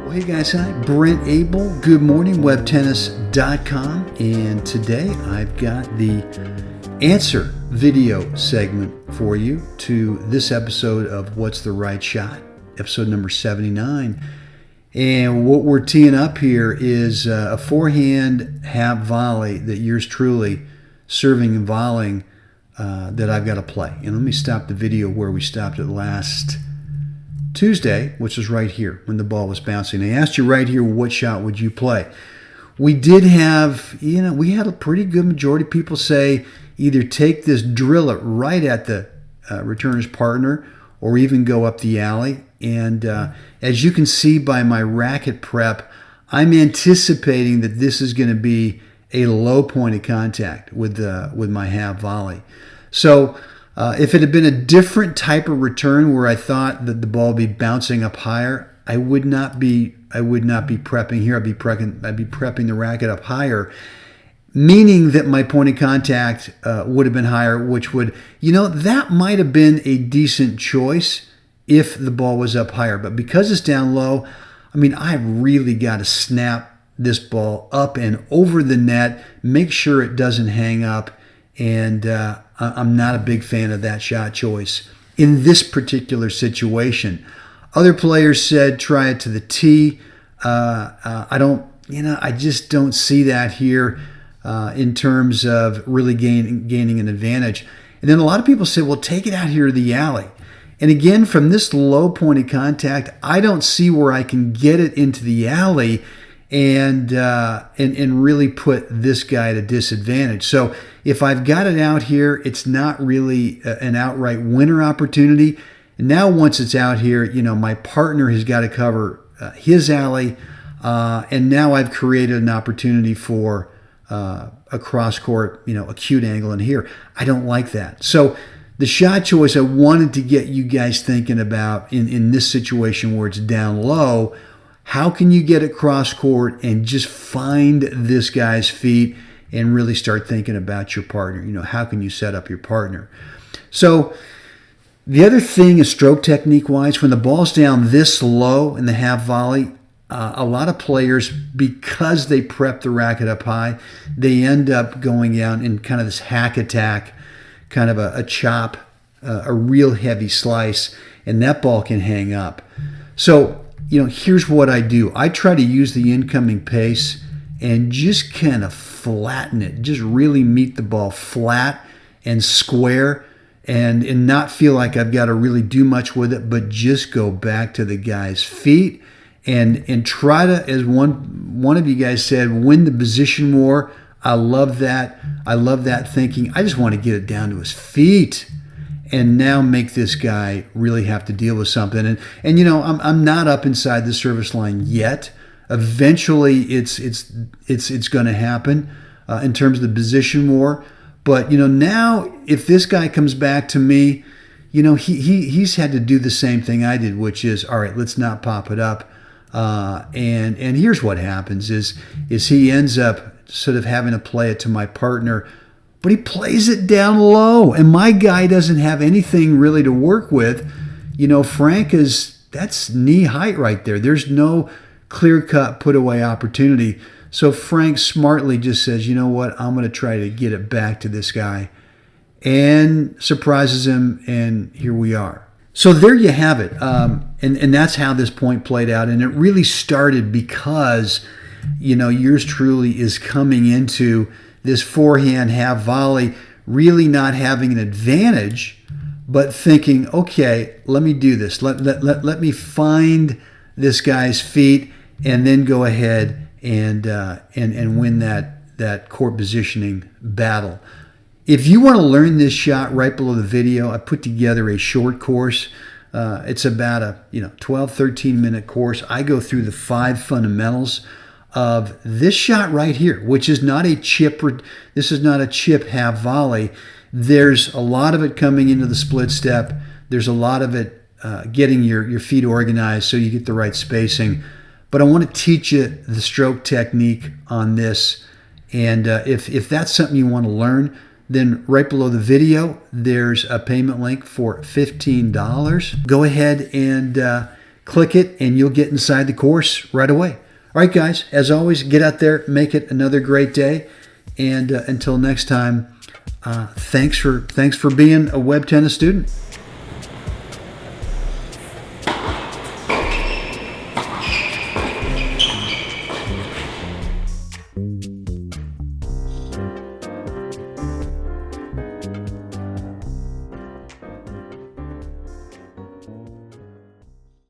Well, hey guys, hi, Brent, Abel. Good morning, WebTennis.com. And today I've got the answer video segment for you to this episode of What's the Right Shot, episode number 79. And what we're teeing up here is a forehand half volley that yours truly, serving and volleying, that I've got to play. And let me stop the video where we stopped it last Tuesday, which was right here when the ball was bouncing. I asked you right here, what shot would you play? We did have, we had a pretty good majority of people say either take this, drill it right at the returner's partner, or even go up the alley. And as you can see by my racket prep, I'm anticipating that this is going to be a low point of contact with my half volley. So if it had been a different type of return where I thought that the ball would be bouncing up higher, I would not be prepping here. I'd be prepping the racket up higher, meaning that my point of contact would have been higher, which would, that might have been a decent choice if the ball was up higher. But because it's down low, I've really got to snap this ball up and over the net, make sure it doesn't hang up, and I'm not a big fan of that shot choice in this particular situation. Other players said try it to the tee. I just don't see that here in terms of really gaining an advantage. And then a lot of people say, well, take it out here to the alley. And again, from this low point of contact, I don't see where I can get it into the alley and really put this guy at a disadvantage. So if I've got it out here, it's not really an outright winner opportunity. And now once it's out here, my partner has got to cover his alley, and now I've created an opportunity for a cross-court, acute angle in here. I don't like that. So the shot choice I wanted to get you guys thinking about in this situation where it's down low, how can you get it cross-court and just find this guy's feet and really start thinking about your partner? How can you set up your partner? So the other thing is stroke technique-wise, when the ball's down this low in the half volley, a lot of players, because they prep the racket up high, they end up going down in kind of this hack attack, kind of a chop, a real heavy slice, and that ball can hang up. So, here's what I do. I try to use the incoming pace and just kind of flatten it, just really meet the ball flat and square, and not feel like I've got to really do much with it, but just go back to the guy's feet and try to, as one of you guys said, win the position war. I love that. I love that thinking. I just want to get it down to his feet and now make this guy really have to deal with something. And I'm not up inside the service line yet. Eventually, it's going to happen in terms of the position war. But now if this guy comes back to me, he's had to do the same thing I did, which is, all right, let's not pop it up. And here's what happens is he ends up sort of having to play it to my partner, but he plays it down low, and my guy doesn't have anything really to work with. Frank that's knee height right there. There's no clear-cut put-away opportunity. So Frank smartly just says, you know what, I'm going to try to get it back to this guy, and surprises him, and here we are. So there you have it. And that's how this point played out. And it really started because, yours truly is coming into this forehand half volley, really not having an advantage, but thinking, okay, let me do this. Let me find this guy's feet and then go ahead and win that court positioning battle. If you want to learn this shot, right below the video, I put together a short course. It's about a 12, 13-minute course. I go through the 5 fundamentals of this shot right here, which is not a chip. This is not a chip half volley. There's a lot of it coming into the split step. There's a lot of it getting your feet organized so you get the right spacing. But I want to teach you the stroke technique on this. And if that's something you want to learn, then right below the video, there's a payment link for $15. Go ahead and click it, and you'll get inside the course right away. All right, guys, as always, get out there, make it another great day. And until next time, thanks for being a web tennis student.